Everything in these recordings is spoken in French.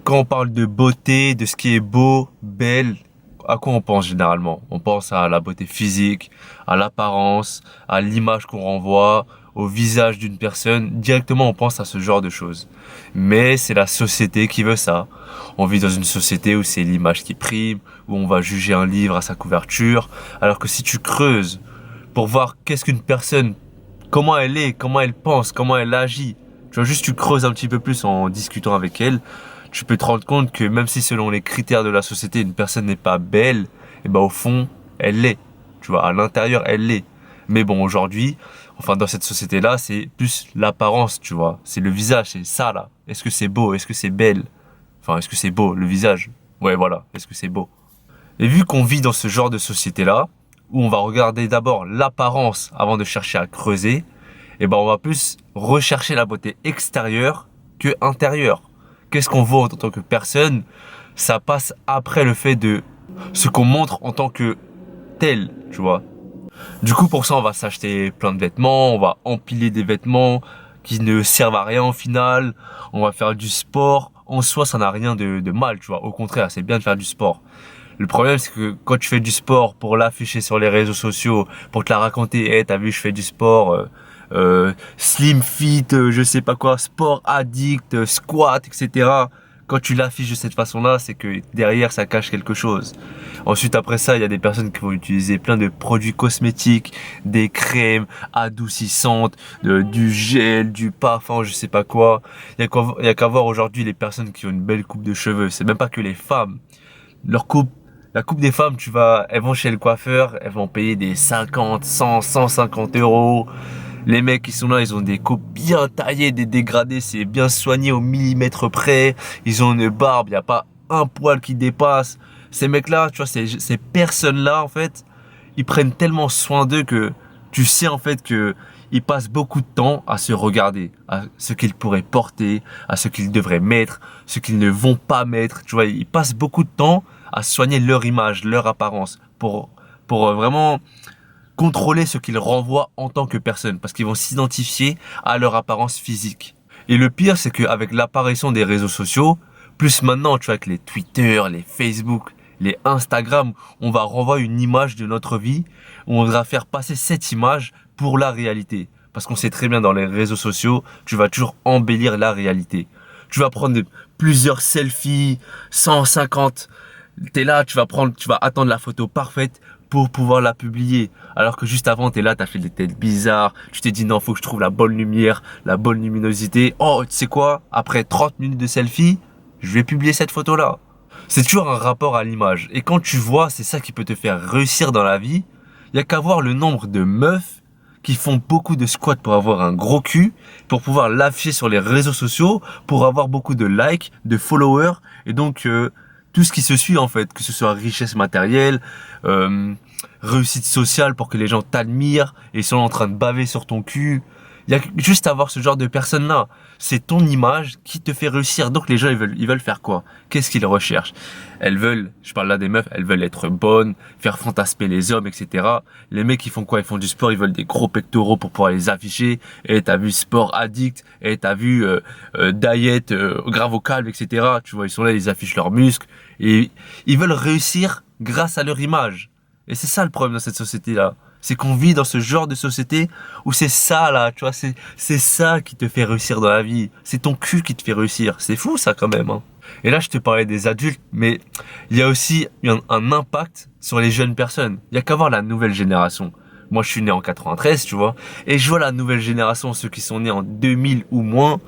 Quand on parle de beauté, de ce qui est beau, belle, à quoi on pense généralement? On pense à la beauté physique, à l'apparence, à l'image qu'on renvoie, au visage d'une personne. Directement, on pense à ce genre de choses. Mais c'est la société qui veut ça. On vit dans une société où c'est l'image qui prime, où on va juger un livre à sa couverture. Alors que si tu creuses pour voir qu'est-ce qu'une personne, comment elle est, comment elle pense, comment elle agit, tu vois, juste tu creuses un petit peu plus en discutant avec elle, tu peux te rendre compte que même si selon les critères de la société, une personne n'est pas belle, et ben au fond, elle l'est. Tu vois, à l'intérieur, elle l'est. Mais bon, aujourd'hui, enfin dans cette société-là, c'est plus l'apparence, tu vois. C'est le visage, c'est ça là. Est-ce que c'est beau? Est-ce que c'est belle? Enfin, est-ce que c'est beau, le visage? Ouais, voilà. Est-ce que c'est beau? Et vu qu'on vit dans ce genre de société-là, où on va regarder d'abord l'apparence avant de chercher à creuser, et ben on va plus rechercher la beauté extérieure que intérieure. Qu'est-ce qu'on voit en tant que personne? Ça passe après le fait de ce qu'on montre en tant que tel, tu vois. Du coup, pour ça, on va s'acheter plein de vêtements, on va empiler des vêtements qui ne servent à rien au final, on va faire du sport. En soi, ça n'a rien de mal, tu vois. Au contraire, c'est bien de faire du sport. Le problème, c'est que quand tu fais du sport pour l'afficher sur les réseaux sociaux, pour te la raconter, hey, t'as vu, je fais du sport, slim fit, je sais pas quoi, sport addict, squat, etc. Quand tu l'affiches de cette façon-là, c'est que derrière, ça cache quelque chose. Ensuite, après ça, il y a des personnes qui vont utiliser plein de produits cosmétiques, des crèmes adoucissantes, du gel, du parfum, je sais pas quoi. Il y a qu'à voir aujourd'hui les personnes qui ont une belle coupe de cheveux. C'est même pas que les femmes. Leur coupe, la coupe des femmes, elles vont chez le coiffeur, elles vont payer des 50, 100, 150 euros. Les mecs qui sont là, ils ont des coupes bien taillées, des dégradés, c'est bien soigné au millimètre près. Ils ont une barbe, il n'y a pas un poil qui dépasse. Ces mecs-là, tu vois, ces personnes-là, en fait, ils prennent tellement soin d'eux que tu sais, en fait, que ils passent beaucoup de temps à se regarder, à ce qu'ils pourraient porter, à ce qu'ils devraient mettre, ce qu'ils ne vont pas mettre. Tu vois, ils passent beaucoup de temps à soigner leur image, leur apparence, pour vraiment contrôler ce qu'ils renvoient en tant que personne, parce qu'ils vont s'identifier à leur apparence physique. Et le pire, c'est qu'avec l'apparition des réseaux sociaux, plus maintenant, tu vois, avec les Twitter, les Facebook, les Instagram, on va renvoyer une image de notre vie, où on va faire passer cette image pour la réalité. Parce qu'on sait très bien dans les réseaux sociaux, tu vas toujours embellir la réalité. Tu vas prendre plusieurs selfies, 150. T'es là, tu vas attendre la photo parfaite pour pouvoir la publier. Alors que juste avant, t'es là, t'as fait des têtes bizarres. Tu t'es dit non, faut que je trouve la bonne lumière, la bonne luminosité. Oh, tu sais quoi? Après 30 minutes de selfie, je vais publier cette photo-là. C'est toujours un rapport à l'image. Et quand tu vois, c'est ça qui peut te faire réussir dans la vie. Il y a qu'à voir le nombre de meufs qui font beaucoup de squats pour avoir un gros cul, pour pouvoir l'afficher sur les réseaux sociaux, pour avoir beaucoup de likes, de followers, et donc tout ce qui se suit en fait, que ce soit richesse matérielle, réussite sociale pour que les gens t'admirent et sont en train de baver sur ton cul. Il y a juste à voir ce genre de personnes-là. C'est ton image qui te fait réussir. Donc les gens, ils veulent faire quoi? Qu'est-ce qu'ils recherchent? Elles veulent, je parle là des meufs, elles veulent être bonnes, faire fantasmer les hommes, etc. Les mecs, ils font quoi? Ils font du sport, ils veulent des gros pectoraux pour pouvoir les afficher. Et t'as vu sport addict, et t'as vu diet, grave au calme, etc. Tu vois, ils sont là, ils affichent leurs muscles. Et ils veulent réussir grâce à leur image. Et c'est ça le problème dans cette société-là. C'est qu'on vit dans ce genre de société où c'est ça là, tu vois, c'est ça qui te fait réussir dans la vie. C'est ton cul qui te fait réussir. C'est fou ça quand même, hein. Et là, je te parlais des adultes, mais il y a aussi un impact sur les jeunes personnes. Il y a qu'à voir la nouvelle génération. Moi, je suis né en 93, tu vois, et je vois la nouvelle génération, ceux qui sont nés en 2000 ou moins.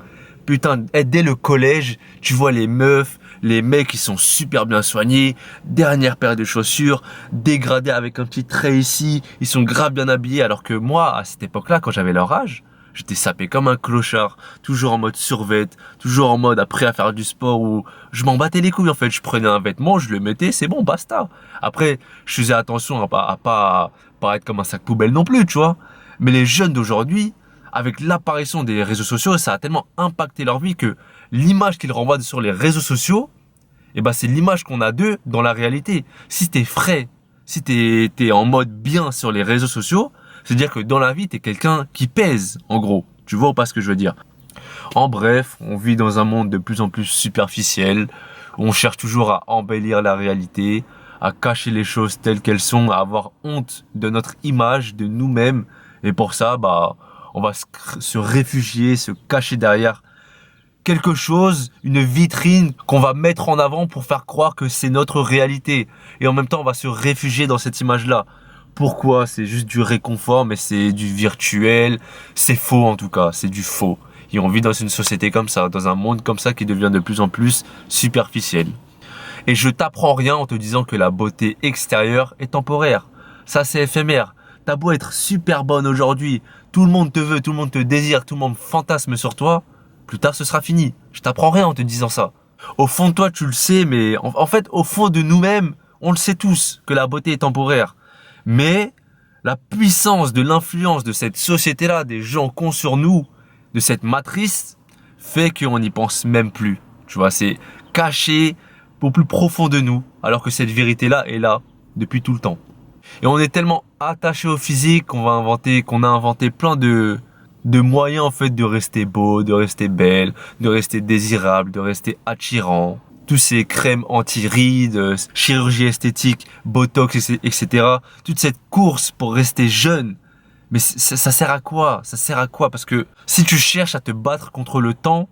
Putain, dès le collège, tu vois les meufs, les mecs qui sont super bien soignés, dernière paire de chaussures, dégradés avec un petit trait ici, ils sont grave bien habillés, alors que moi, à cette époque-là, quand j'avais leur âge, j'étais sapé comme un clochard, toujours en mode survêt, toujours en mode après à faire du sport où je m'en battais les couilles en fait, je prenais un vêtement, je le mettais, c'est bon, basta. Après, je faisais attention à pas paraître comme un sac poubelle non plus, tu vois. Mais les jeunes d'aujourd'hui, avec l'apparition des réseaux sociaux, ça a tellement impacté leur vie que l'image qu'ils renvoient sur les réseaux sociaux, eh ben c'est l'image qu'on a d'eux dans la réalité. Si t'es frais, si t'es en mode bien sur les réseaux sociaux, c'est-à-dire que dans la vie, t'es quelqu'un qui pèse, en gros. Tu vois ou pas ce que je veux dire? En bref, on vit dans un monde de plus en plus superficiel, On cherche toujours à embellir la réalité, à cacher les choses telles qu'elles sont, à avoir honte de notre image, de nous-mêmes. Et pour ça, on va se réfugier, se cacher derrière quelque chose, une vitrine qu'on va mettre en avant pour faire croire que c'est notre réalité. Et en même temps, on va se réfugier dans cette image-là. Pourquoi? C'est juste du réconfort, mais c'est du virtuel. C'est faux en tout cas, c'est du faux. Et on vit dans une société comme ça, dans un monde comme ça qui devient de plus en plus superficiel. Et je t'apprends rien en te disant que la beauté extérieure est temporaire. Ça, c'est éphémère. T'as beau être super bonne aujourd'hui, tout le monde te veut, tout le monde te désire, tout le monde fantasme sur toi, plus tard ce sera fini. Je t'apprends rien en te disant ça. Au fond de toi, tu le sais, mais en fait, au fond de nous-mêmes, on le sait tous que la beauté est temporaire. Mais la puissance de l'influence de cette société-là, des gens qu'ont sur nous, de cette matrice, fait qu'on n'y pense même plus. Tu vois, c'est caché au plus profond de nous, alors que cette vérité-là est là depuis tout le temps. Et on est tellement attaché au physique qu'on a inventé plein de moyens en fait de rester beau, de rester belle, de rester désirable, de rester attirant. Tous ces crèmes anti-rides, chirurgie esthétique, botox, etc. Toute cette course pour rester jeune. Mais ça sert à quoi? Ça sert à quoi? Parce que si tu cherches à te battre contre le temps,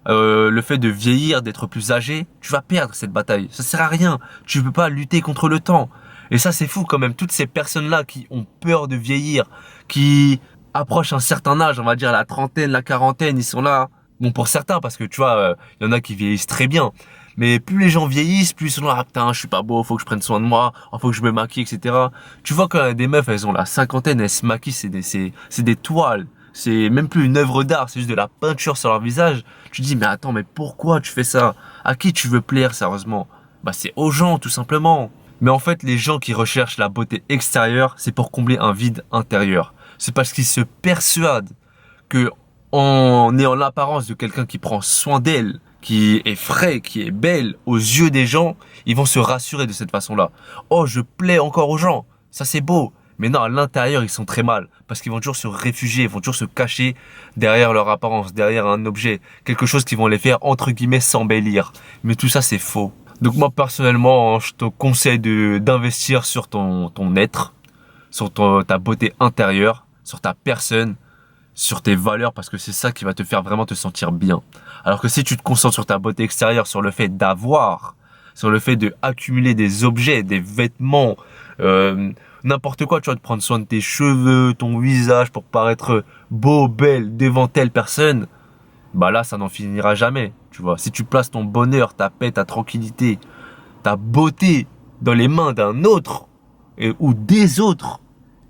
le fait de vieillir, d'être plus âgé, tu vas perdre cette bataille. Ça sert à rien. Tu peux pas lutter contre le temps. Et ça, c'est fou quand même. Toutes ces personnes-là qui ont peur de vieillir, qui approchent un certain âge, on va dire la trentaine, la quarantaine, ils sont là. Bon, pour certains, parce que tu vois, y en a qui vieillissent très bien. Mais plus les gens vieillissent, plus ils sont là, ah putain, je suis pas beau, faut que je prenne soin de moi, faut que je me maquille, etc. Tu vois quand des meufs, elles ont la cinquantaine, elles se maquillent, c'est des toiles. C'est même plus une œuvre d'art, c'est juste de la peinture sur leur visage. Tu te dis, mais attends, mais pourquoi tu fais ça? À qui tu veux plaire, sérieusement? C'est aux gens, tout simplement. Mais en fait, les gens qui recherchent la beauté extérieure, c'est pour combler un vide intérieur. C'est parce qu'ils se persuadent que en ayant l'apparence de quelqu'un qui prend soin d'elle, qui est frais, qui est belle aux yeux des gens, ils vont se rassurer de cette façon-là. Oh, je plais encore aux gens. Ça, c'est beau. Mais non, à l'intérieur, ils sont très mal. Parce qu'ils vont toujours se réfugier, ils vont toujours se cacher derrière leur apparence, derrière un objet. Quelque chose qui vont les faire, entre guillemets, s'embellir. Mais tout ça, c'est faux. Donc moi, personnellement, je te conseille d'investir sur ton être, sur ta beauté intérieure, sur ta personne, sur tes valeurs, parce que c'est ça qui va te faire vraiment te sentir bien. Alors que si tu te concentres sur ta beauté extérieure, sur le fait d'avoir, sur le fait de accumuler des objets, des vêtements, n'importe quoi, tu vas te prendre soin de tes cheveux, ton visage pour paraître beau, belle devant telle personne, là, ça n'en finira jamais, tu vois. Si tu places ton bonheur, ta paix, ta tranquillité, ta beauté dans les mains d'un autre, ou des autres,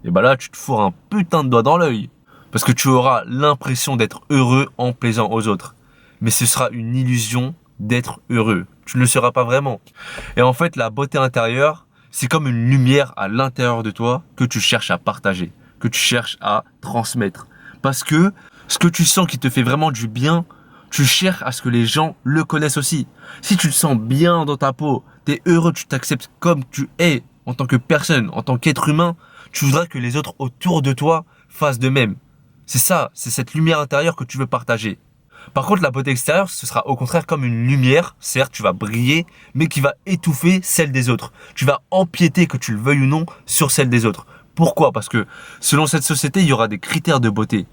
et là, tu te fourres un putain de doigt dans l'œil. Parce que tu auras l'impression d'être heureux en plaisant aux autres. Mais ce sera une illusion d'être heureux. Tu ne le seras pas vraiment. Et en fait, la beauté intérieure, c'est comme une lumière à l'intérieur de toi que tu cherches à partager, que tu cherches à transmettre. Parce que ce que tu sens qui te fait vraiment du bien, tu cherches à ce que les gens le connaissent aussi. Si tu te sens bien dans ta peau, t'es heureux, tu t'acceptes comme tu es en tant que personne, en tant qu'être humain, tu voudras que les autres autour de toi fassent de même. C'est ça, c'est cette lumière intérieure que tu veux partager. Par contre, la beauté extérieure, ce sera au contraire comme une lumière. Certes, tu vas briller, mais qui va étouffer celle des autres. Tu vas empiéter, que tu le veuilles ou non, sur celle des autres. Pourquoi? Parce que selon cette société, il y aura des critères de beauté.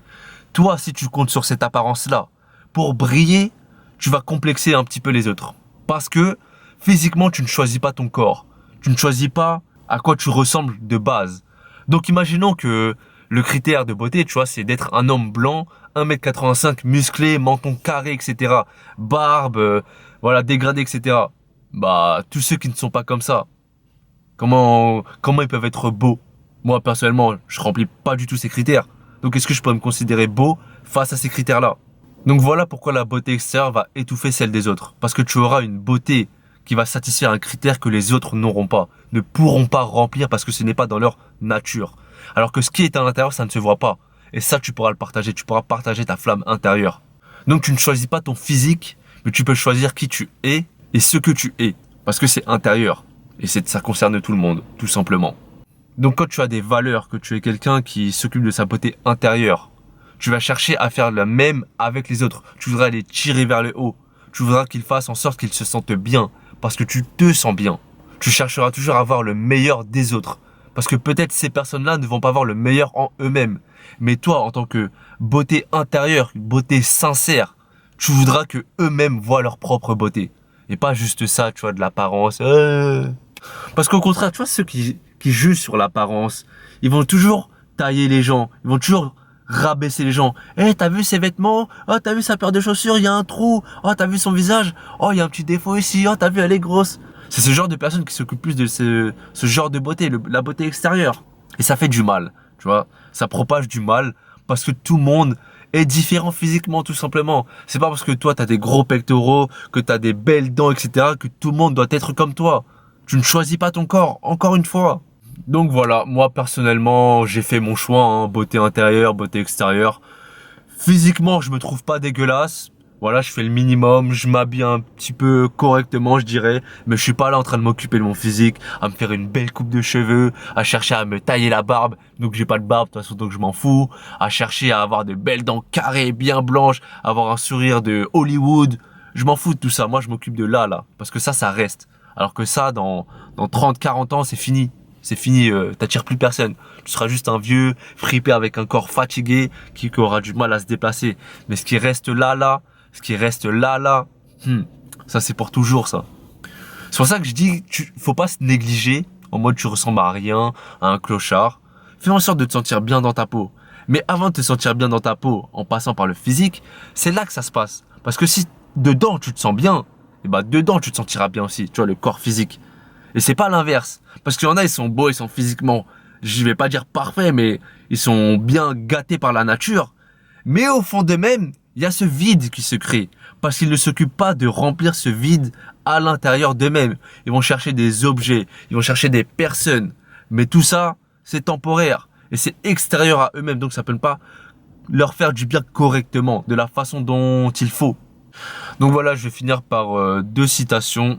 Toi, si tu comptes sur cette apparence-là, pour briller, tu vas complexer un petit peu les autres. Parce que physiquement, tu ne choisis pas ton corps. Tu ne choisis pas à quoi tu ressembles de base. Donc imaginons que le critère de beauté, tu vois, c'est d'être un homme blanc, 1m85, musclé, menton carré, etc. Barbe, dégradé, etc. Tous ceux qui ne sont pas comme ça, comment ils peuvent être beaux? Moi, personnellement, je remplis pas du tout ces critères. Donc, est-ce que je peux me considérer beau face à ces critères-là? Donc, voilà pourquoi la beauté extérieure va étouffer celle des autres. Parce que tu auras une beauté qui va satisfaire un critère que les autres n'auront pas, ne pourront pas remplir parce que ce n'est pas dans leur nature. Alors que ce qui est à l'intérieur, ça ne se voit pas. Et ça, tu pourras le partager. Tu pourras partager ta flamme intérieure. Donc, tu ne choisis pas ton physique, mais tu peux choisir qui tu es et ce que tu es. Parce que c'est intérieur. Et ça concerne tout le monde, tout simplement. Donc, quand tu as des valeurs, que tu es quelqu'un qui s'occupe de sa beauté intérieure, tu vas chercher à faire le même avec les autres. Tu voudras les tirer vers le haut. tu voudras qu'ils fassent en sorte qu'ils se sentent bien, parce que tu te sens bien. Tu chercheras toujours à avoir le meilleur des autres, parce que peut-être ces personnes-là ne vont pas avoir le meilleur en eux-mêmes. Mais toi, en tant que beauté intérieure, beauté sincère, tu voudras que eux-mêmes voient leur propre beauté. Et pas juste ça, tu vois, de l'apparence. Parce qu'au contraire, tu vois, ceux qui jugent sur l'apparence, ils vont toujours tailler les gens. Ils vont toujours rabaisser les gens. T'as vu ses vêtements? Oh, t'as vu sa paire de chaussures? Il y a un trou. Oh, t'as vu son visage? Oh, il y a un petit défaut ici. Oh, t'as vu, elle est grosse. C'est ce genre de personnes qui s'occupent plus de ce genre de beauté, la beauté extérieure. Et ça fait du mal, tu vois. Ça propage du mal parce que tout le monde est différent physiquement, tout simplement. C'est pas parce que toi, t'as des gros pectoraux, que t'as des belles dents, etc., que tout le monde doit être comme toi. Tu ne choisis pas ton corps, encore une fois. Donc voilà, moi personnellement, j'ai fait mon choix, hein, beauté intérieure, beauté extérieure. Physiquement, je me trouve pas dégueulasse. Voilà, je fais le minimum, je m'habille un petit peu correctement, je dirais. Mais je suis pas là en train de m'occuper de mon physique, à me faire une belle coupe de cheveux, à chercher à me tailler la barbe. Donc j'ai pas de barbe, de toute façon, donc je m'en fous. À chercher à avoir de belles dents carrées, bien blanches, avoir un sourire de Hollywood. Je m'en fous de tout ça. Moi, je m'occupe de là. Parce que ça reste. Alors que ça, dans 30, 40 ans, c'est fini. C'est fini, t'attires plus personne. Tu seras juste un vieux, fripé avec un corps fatigué, qui aura du mal à se déplacer. Mais ce qui reste là, ça c'est pour toujours ça. C'est pour ça que je dis, faut pas se négliger, en mode tu ressembles à rien, à un clochard. Fais en sorte de te sentir bien dans ta peau. Mais avant de te sentir bien dans ta peau, en passant par le physique, c'est là que ça se passe. Parce que si dedans tu te sens bien, et bah dedans tu te sentiras bien aussi, tu vois, le corps physique. Et c'est pas l'inverse. Parce qu'il y en a, ils sont beaux, ils sont physiquement, je vais pas dire parfaits, mais ils sont bien gâtés par la nature. Mais au fond d'eux-mêmes, il y a ce vide qui se crée. Parce qu'ils ne s'occupent pas de remplir ce vide à l'intérieur d'eux-mêmes. Ils vont chercher des objets, ils vont chercher des personnes. Mais tout ça, c'est temporaire. Et c'est extérieur à eux-mêmes. Donc ça peut ne pas leur faire du bien correctement, de la façon dont il faut. Donc voilà, je vais finir par deux citations.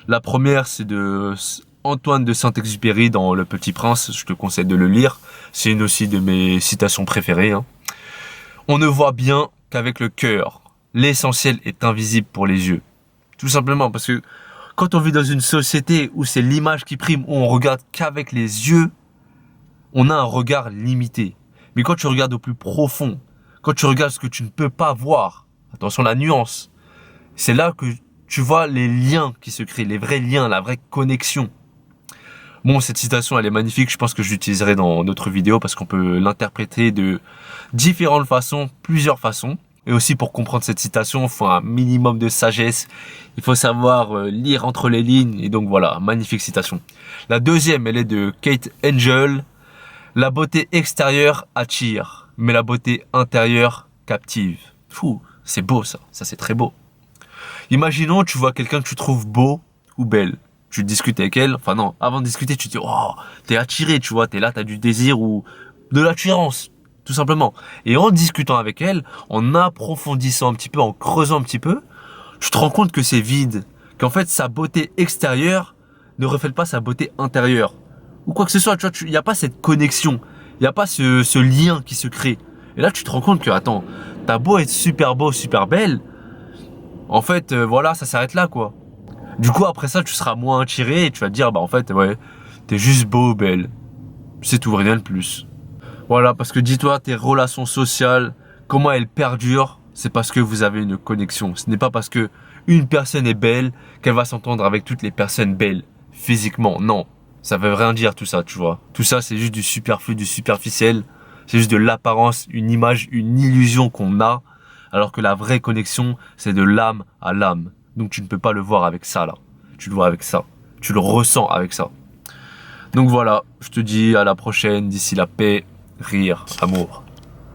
La première, c'est de Antoine de Saint-Exupéry dans Le Petit Prince. Je te conseille de le lire. C'est une aussi de mes citations préférées. On ne voit bien qu'avec le cœur. L'essentiel est invisible pour les yeux. Tout simplement parce que quand on vit dans une société où c'est l'image qui prime, où on regarde qu'avec les yeux, on a un regard limité. Mais quand tu regardes au plus profond, quand tu regardes ce que tu ne peux pas voir, attention la nuance, c'est là que tu vois les liens qui se créent, les vrais liens, la vraie connexion. Bon, cette citation, elle est magnifique. Je pense que je l'utiliserai dans d'autres vidéos parce qu'on peut l'interpréter de différentes façons, plusieurs façons. Et aussi, pour comprendre cette citation, il faut un minimum de sagesse. Il faut savoir lire entre les lignes. Et donc voilà, magnifique citation. La deuxième, elle est de Kate Angel. La beauté extérieure attire, mais la beauté intérieure captive. Fou, c'est beau ça. Ça, c'est très beau. Imaginons, tu vois quelqu'un que tu trouves beau ou belle. Tu discutes avec elle. Enfin non, avant de discuter, tu te dis, oh, t'es attiré, tu vois. T'es là, t'as du désir ou de l'attirance. Tout simplement. Et en discutant avec elle, en approfondissant un petit peu, en creusant un petit peu, tu te rends compte que c'est vide. Qu'en fait, sa beauté extérieure ne reflète pas sa beauté intérieure. Ou quoi que ce soit, tu vois, il n'y a pas cette connexion. Il n'y a pas ce lien qui se crée. Et là, tu te rends compte que, attends, t'as beau être super beau, super belle. En fait, voilà, ça s'arrête là, quoi. Du coup, après ça, tu seras moins attiré et tu vas te dire, bah en fait, ouais, t'es juste beau ou belle. C'est tout, rien de plus. Voilà, parce que dis-toi, tes relations sociales, comment elles perdurent, c'est parce que vous avez une connexion. Ce n'est pas parce que une personne est belle qu'elle va s'entendre avec toutes les personnes belles, physiquement. Non, ça veut rien dire tout ça, tu vois. Tout ça, c'est juste du superflu, du superficiel. C'est juste de l'apparence, une image, une illusion qu'on a. Alors que la vraie connexion, c'est de l'âme à l'âme. Donc tu ne peux pas le voir avec ça, là. Tu le vois avec ça. Tu le ressens avec ça. Donc voilà, je te dis à la prochaine. D'ici la paix, rire, amour.